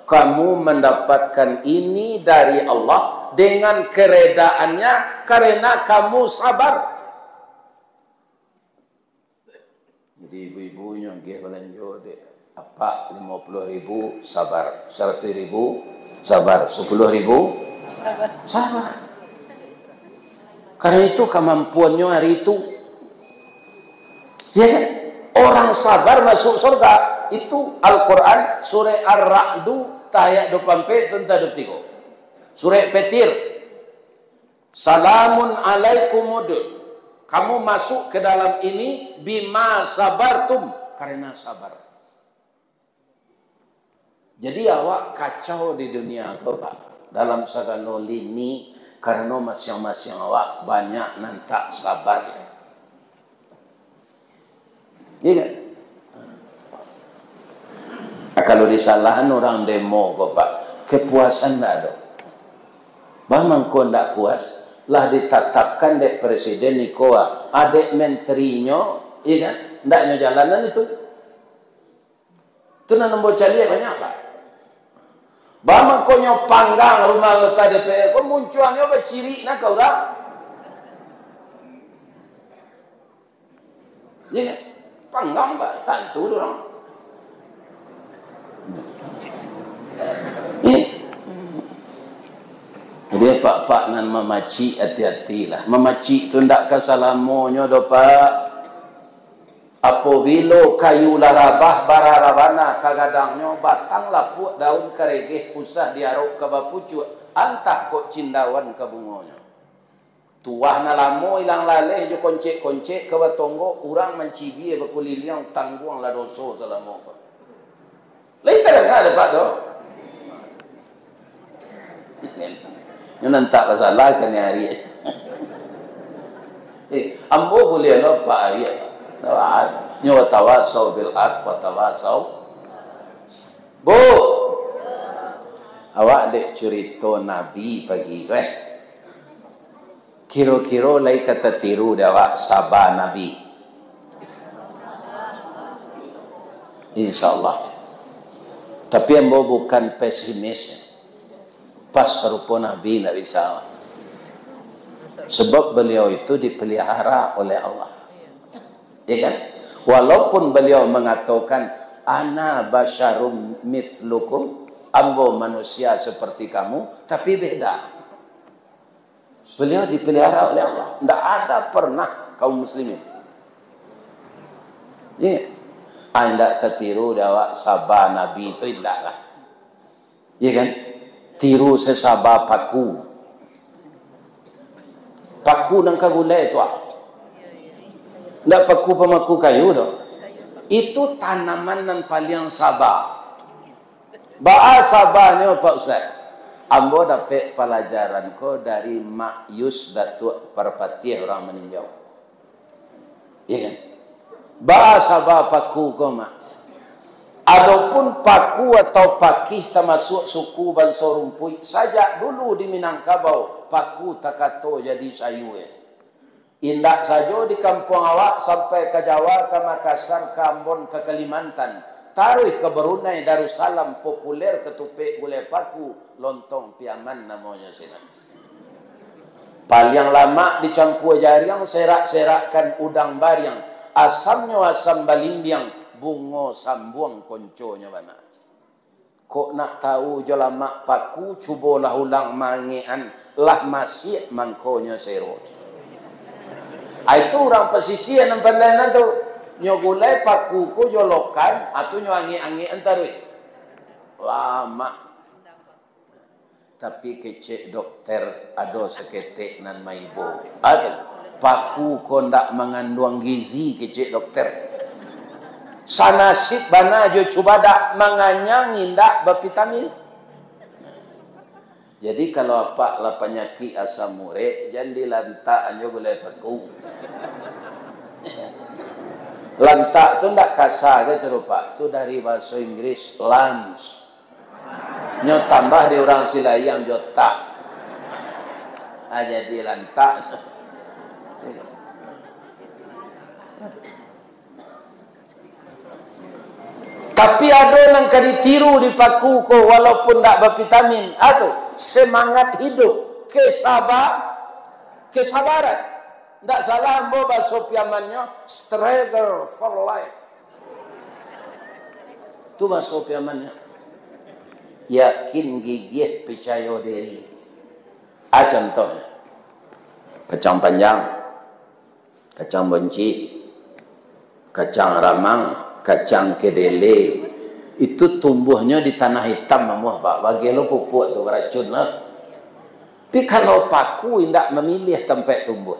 kamu mendapatkan ini dari Allah dengan keredaannya karena kamu sabar. Jadi ibu-ibunya nggih belanja dek apa 50.000 sabar, 100.000 sabar, 10.000 sabar. Karena itu kemampuannya hari itu. Ya, orang sabar masuk surga. Itu Al-Quran surah Ar-Ra'du ayat 24 tentang 23. Surah Petir. Salamun alaikum. Kamu masuk ke dalam ini bima sabartum, karena sabar. Jadi awak kacau di dunia kau Pak. Dalam segala lini karena masing-masing awak banyak nantak sabar. Iya kan? Kalau disalahan orang demo kau Pak, kepuasan tak ada. Bang kau tak puas, lah ditetapkan dek presiden Nikoa, adek menterinya, iya kan? Ndaknya jalanan itu. Itu nak nombor cari banyak Pak. Bama konyo panggang rumah letak DPR, kau munculnya berciri nak kau dah. Ya, panggang Pak, tantu orang. Ini. Jadi Pak nan memaci hati-hatilah. Memaci tu ndak kesalamonyo do Pak. Apabila kayu larabah bararabana kagadangnya batang lapuk daun karegeh usah diarok ke bapucu antah kok cindawan ke bungonya. Tuah na lamo ilang laleh jo koncek-koncek ke batonggo urang mencibi bekuliliang tangguang la doso salamo ko. Lain kadang ada Pak do. Nyo nantak masalah kan hari. Ambo boleh lo Pak hari. Nyo tawasau bil haq wa tawasau. Bu, awak dek cerita Nabi pagi ke? Kira-kira lai kata tiru dah awak sabar Nabi. InsyaAllah. Tapi ambo bukan pesimis. Pas serupa Nabi nak bisa. Sebab beliau itu dipelihara oleh Allah. Ya kan? Walaupun beliau mengatakan ana basyarum mithlukum, ambo manusia seperti kamu, tapi beda. Beliau dipelihara oleh Allah. Tidak ada pernah kaum muslimin. Ya. Anda tertiru dawak sabar Nabi itu tidaklah. Ya kan? Tiru sesabar paku. Paku nang kagulai itu ndak paku pemaku kayu doh. Itu tanaman yang paling sabar. Ba'a sabarnya Pak Ustaz. Ambo dapat pelajaran ko dari Mak Yus Datuk Parpati orang meninjau. Ya kan? Ba'a sabar paku ko Mak. Adapun paku atau pakih termasuk suku bangsa rumpui saja dulu di Minangkabau paku takato jadi sayu ya. Indak saja di kampung awak sampai ke Jawa, ke Makassar, ke Ambon, ke Kalimantan. Taruh ke Brunei, Darussalam, populer ketupik gulai paku, lontong piaman namanya sini. Paling lama dicampur jariang, serak-serakkan udang bariang. Asamnya asam balimbiang, bungo sambuang konconya mana. Kok nak tahu jolama paku, cubalah ulang mangian, lah masih mangkonya serot. Itu orang pesisir yang pandai tu nyogulai paku ko jolokan atau nyoangi-angi antarui lama. Tapi kecek dokter ada seketik nan maibo. Atau paku ko ndak mengandung gizi kecek dokter. Sanasib bana jo coba dak menganyang indak bervitamin. Jadi kalau apa lah penyakit asam urat, jangan dilantak aja boleh paku. Lantak tu ndak kasar gitu Pak. Tu dari bahasa Inggris lunch. Nyo tambah di orang Silayang jotak. Jadi lantak. Tapi ada yang kadi tiru di paku ko walaupun ndak bervitamin. Atau semangat hidup, kesabaran. Ndak salah ambo bahasa piamannya struggle for life. Itu bahasa piamannya. Yakin, gigih, percaya diri. Contohnya. Kacang panjang, kacang bonci, kacang ramang, kacang kedele. Itu tumbuhnya di tanah hitam mamuh Pak. Bagi lo pupuk tu racun lah. Tapi kalau paku tidak memilih tempat tumbuh.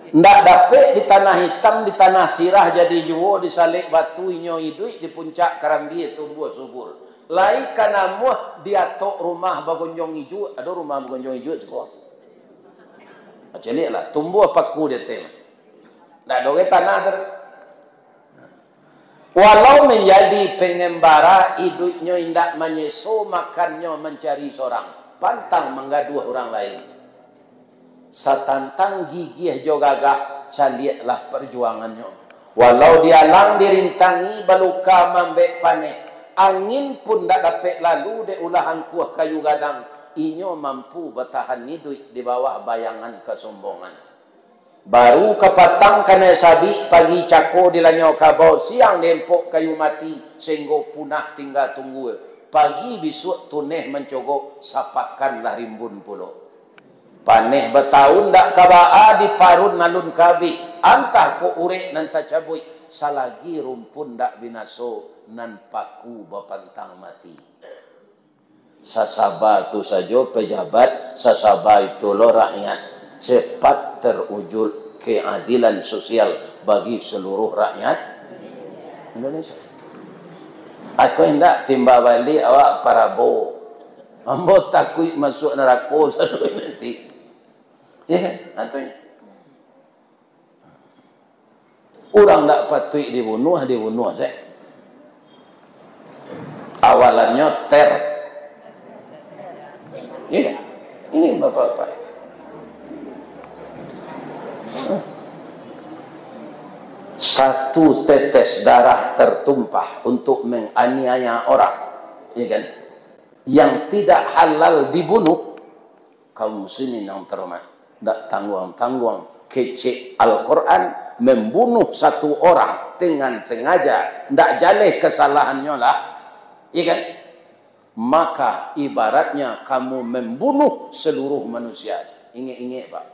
Tidak dapat di tanah hitam, di tanah sirah jadi juwo, disalik batu inyo hidup, di puncak kerambi tumbuh subur. Lai kana muah dia tok rumah bagonjong hijau, ada rumah bagonjong hijau sekolah. Macam ni lah, tumbuh paku dia tema. Tidak ada tanah ter. Walau menjadi pengembara, hidupnya tidak menyesu, makannya mencari seorang. Pantang menggaduh orang lain. Satantang gigih jo gagah, caliatlah perjuangannya. Walau dia lang dirintangi, baluka mambek paneh. Angin pun tak dapat lalu, de ulahan kuah kayu gadang. Inyo mampu bertahan hidup di bawah bayangan kesombongan. Baru kepatang kena sabi, pagi cako dilanyo kabau, siang dempok kayu mati, sehingga punah tinggal tunggu. Pagi besok tuneh mencogok, sapakanlah rimbun pulau. Paneh bertahun dak kabaa di parun nalun kabi, antah ko urek nan tacabuy, salagi rumpun dak binaso nan paku bapantang mati. Sasaba itu saja pejabat, sasaba itu lo rakyat. Cepat terwujud keadilan sosial bagi seluruh rakyat Indonesia. Aku hendak timba balik awak parabo. Ambo takut masuk neraka satu nanti. Ya, antunya. Orang tak patut dibunuh saya. Awalannya ter. Ya, ini bapak-bapak. Satu tetes darah tertumpah untuk menganiaya orang, ya kan? Yang tidak halal dibunuh, kaum muslimin yang terhormat, tidak tanggung-tanggung kecek Al-Quran membunuh satu orang dengan sengaja, tidak jaleh kesalahannya lah, ya kan? Maka ibaratnya kamu membunuh seluruh manusia. Ingat-ingat Pak.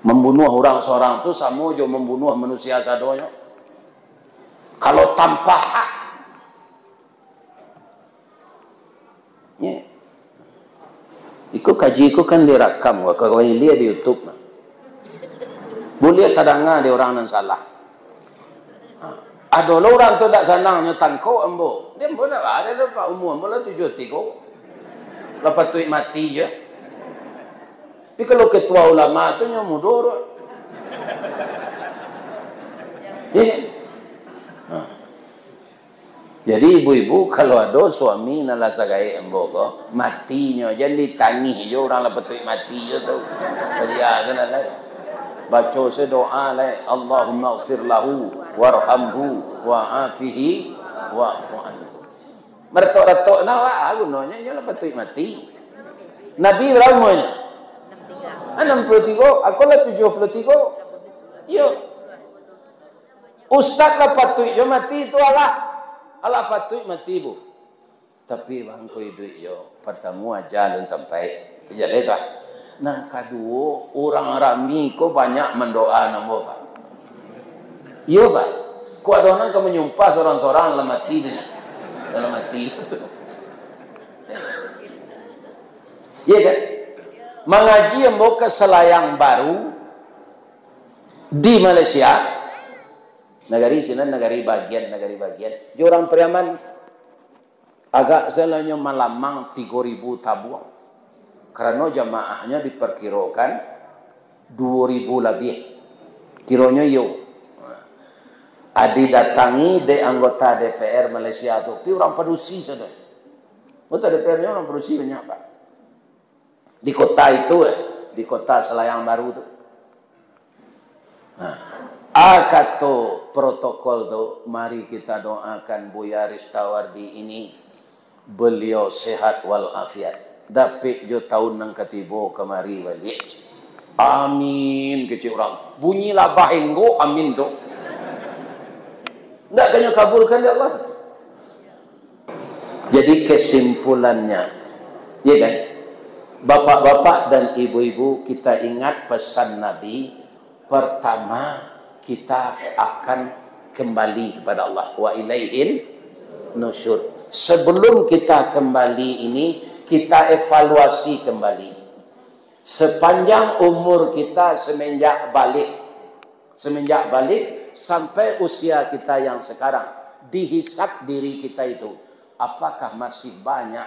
Membunuh orang seorang itu sama aja membunuh manusia sadonya. Kalau tanpa hak. Ya. Iku kaji iku kan direkam. Kalau lihat di YouTube. Boleh tadanga di orang yang salah. Ada orang tu tak senang nyutang kau ambo. Dia boleh ada pak umur boleh 73. Lepas tu mati je. Tapi kalau ketua ulama tu nyo mundur. Jadi ibu-ibu kalau ada suami nala sagai ambo ko matinya jangan ditangi je orang lepas tu mati je tu. Jadi ada lah. Baca doa lah Allahumma ighfir lahu warhamhu wa'afihi wa'fu anhu. Mertok-retok nawa gunanya nya lepas tu mati. Nabi berapa umurnya? 63, aku lah 73. Yo. Ustaz lah patut yo mati itu Allah patut mati bu. Tapi bangku hidup yo pertama jalan sampai jalan itu. Nang kedua orang rami ko banyak mendoa namo Pak. Yo Pak. Ku ada orang ke menyumpah seorang-seorang lah mati dia. Dalam mati itu. Iya kan? Mengaji yang ke Selayang Baru di Malaysia, negari sini negari bagian, orang Priaman, Agak selanya malamang 3.000 tabung. Karena jamaahnya diperkirakan 2.000 lebih. Kiranya yo. Adi datangi de anggota DPR Malaysia tu, pi orang Padusi saja. Anggota DPR-nya orang Padusi banyak, Pak. Di kota itu, di kota Selayang Baru tu. Kata protokol tu, mari kita doakan Buya Ristawardi ini, beliau sehat walafiat. Dapat jo tahun nang ketibo kemari balik. Amin kecil orang. Bunyilah bahenggo amin tu. Tidak kena kabulkan ya Allah. Jadi kesimpulannya, ya kan? Bapak-bapak dan ibu-ibu, kita ingat pesan Nabi. Pertama, kita akan kembali kepada Allah. Wa ilaihin nusyur. Sebelum kita kembali ini, kita evaluasi kembali. Sepanjang umur kita semenjak balik sampai usia kita yang sekarang, dihisap diri kita itu, apakah masih banyak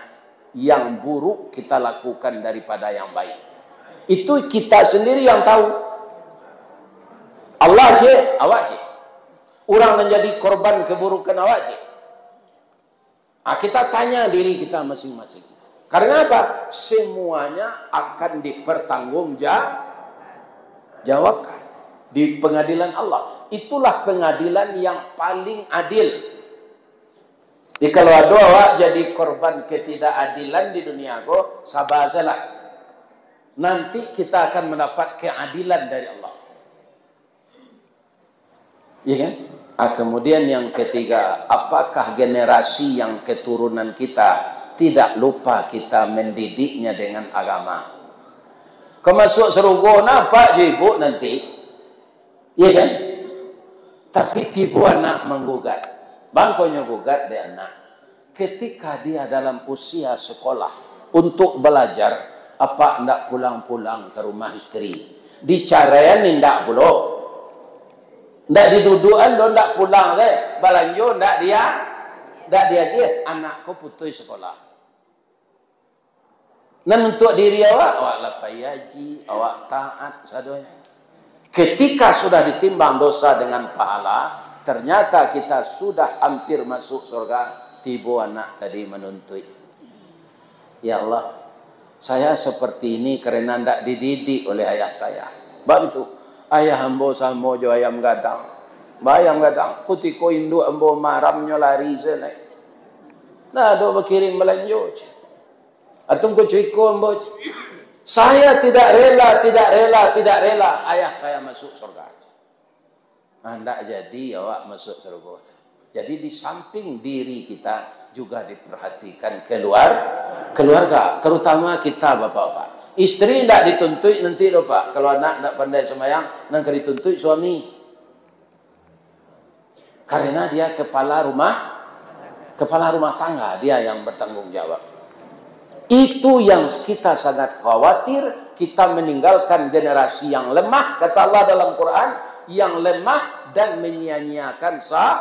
yang buruk kita lakukan daripada yang baik? Itu kita sendiri yang tahu. Allah je, awak je. Orang menjadi korban keburukan awak je. Kita tanya diri kita masing-masing. Karena apa? Semuanya akan dipertanggungjawabkan di pengadilan Allah. Itulah pengadilan yang paling adil. Jadi kalau ada awak jadi korban ketidakadilan di dunia ko, sabar salah. Nanti kita akan mendapat keadilan dari Allah. Ya kan? Kemudian yang ketiga, apakah generasi yang keturunan kita tidak lupa kita mendidiknya dengan agama? Kau masuk surga, nampak je ibu nanti. Ya kan? Tapi tipu anak menggugat. Bangkonya gugat dia anak. Ketika dia dalam usia sekolah untuk belajar, apa hendak pulang-pulang ke rumah istri? Dicarain hendak pulang. Hendak didudukan, hendak pulang. Balanjo hendak dia. Anakku putus sekolah. Dan untuk diri awak lapai haji, awak taat sadonya. Ketika sudah ditimbang dosa dengan pahala, ternyata kita sudah hampir masuk surga, tiba anak tadi menuntut. Ya Allah, saya seperti ini karena tidak dididik oleh ayah saya. Sebab itu, ayah ambo sama jo ayam gadang. Bayam gadang, kutiko induk ambo maramnya lari senai. Nah, do berkirim melanjut. Atung kuciko ambo. Saya tidak rela ayah saya masuk surga. Hendak jadi awak masuk surga. Jadi di samping diri kita juga diperhatikan keluarga, terutama kita bapak-bapak. Istri tidak dituntut nanti loh Pak. Kalau anak tidak pandai sembahyang, nanti dituntut suami. Karena dia kepala rumah tangga, dia yang bertanggung jawab. Itu yang kita sangat khawatir, kita meninggalkan generasi yang lemah, kata Allah dalam Quran, yang lemah dan menyia-nyiakan salat.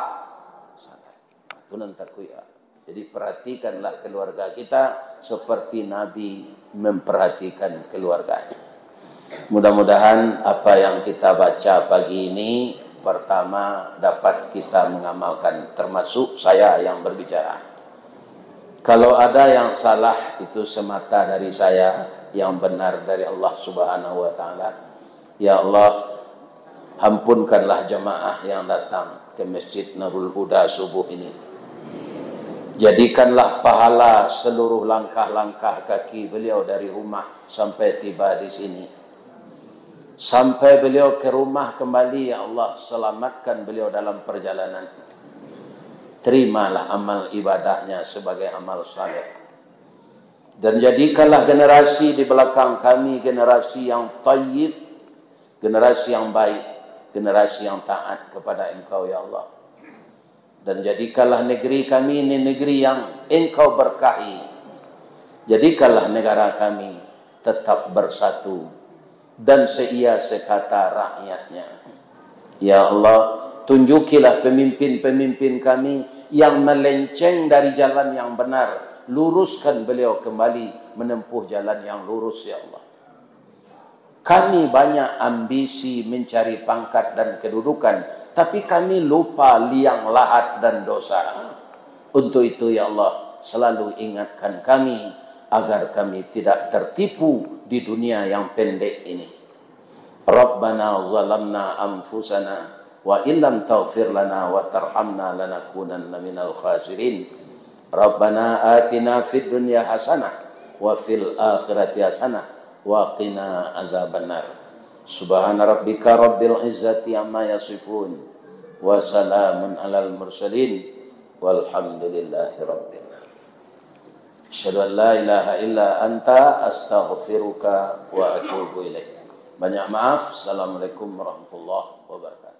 Itu nanti ya. Jadi perhatikanlah keluarga kita seperti Nabi memperhatikan keluarganya. Mudah-mudahan apa yang kita baca pagi ini, pertama dapat kita mengamalkan, termasuk saya yang berbicara. Kalau ada yang salah itu semata dari saya, yang benar dari Allah Subhanahu wa taala. Ya Allah, ampunkanlah jemaah yang datang ke Masjid Nurul Huda subuh ini. Jadikanlah pahala seluruh langkah-langkah kaki beliau dari rumah sampai tiba di sini. Sampai beliau ke rumah kembali, ya Allah, selamatkan beliau dalam perjalanan. Terimalah amal ibadahnya sebagai amal saleh. Dan jadikanlah generasi di belakang kami generasi yang tayyib, generasi yang baik, generasi yang taat kepada Engkau ya Allah. Dan jadikanlah negeri kami ini negeri yang Engkau berkahi. Jadikanlah negara kami tetap bersatu dan seia sekata rakyatnya. Ya Allah, tunjukilah pemimpin-pemimpin kami yang melenceng dari jalan yang benar, luruskan beliau kembali menempuh jalan yang lurus ya Allah. Kami banyak ambisi mencari pangkat dan kedudukan, tapi kami lupa liang lahat dan dosa. Untuk itu ya Allah, selalu ingatkan kami agar kami tidak tertipu di dunia yang pendek ini. Rabbana zalamna anfusana wa illam taghfir lana wa tarhamna lanakunanna minal khasirin. Rabbana atina fid dunya hasanah wa fil akhirati hasanah wa qina adzabannar. Subhana rabbika rabbil izzati amma yasifun wa salamun alal mursalin walhamdulillahi rabbil alamin. Asyhadu an la ilaha illa anta astaghfiruka wa atubu ilaik. Banyak maaf. Assalamualaikum warahmatullahi wabarakatuh.